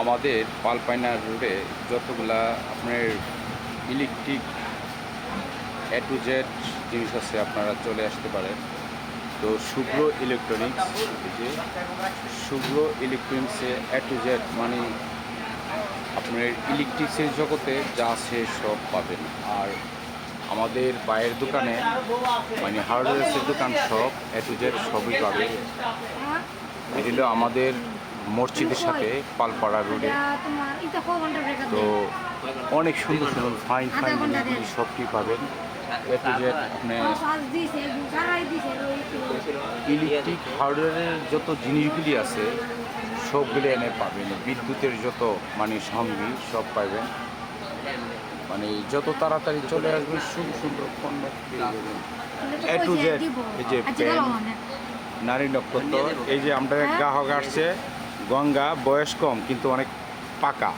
আমাদের পালপাইনা রোডে যতগুলা আপনার ইলেকট্রিক এ টু জেড জিনিস আছে আপনারা চলে আসতে পারেন। তো শুভ্র ইলেকট্রনিক্স, এই যে শুভ্র ইলেকট্রনিক্সে এ টু জেড মানে আপনার ইলেকট্রিক্সের জগতে যা আছে সব পাবেন। আর আমাদের বাইরের দোকানে মানে হার্ডওয়্যার্সের দোকান সব এ টু জেড সবই পাবে। এটি হলো আমাদের মসজিদের সাথে পালপাড়া রোডে। তো অনেক সুন্দর সুন্দর ফাইন ফাইন জিনিসগুলি সবটি পাবেন এ টু জেড। আপনি ইলেকট্রিক হার্ডওয়্যারের যত জিনিসগুলি আছে সবগুলি এনে পাবেন। বিদ্যুতের যত মানে সামগ্রী সব পাবেন। মানে যত তাড়াতাড়ি চলে আসবেন সুন্দর পণ্য পেয়ে যাবেন এ টু জেড। এই যে পেন, নারী নক্ষত্র, এই যে আমরা গ্রাহক আসছে গঙ্গা, বয়স কম কিন্তু অনেক পাকা।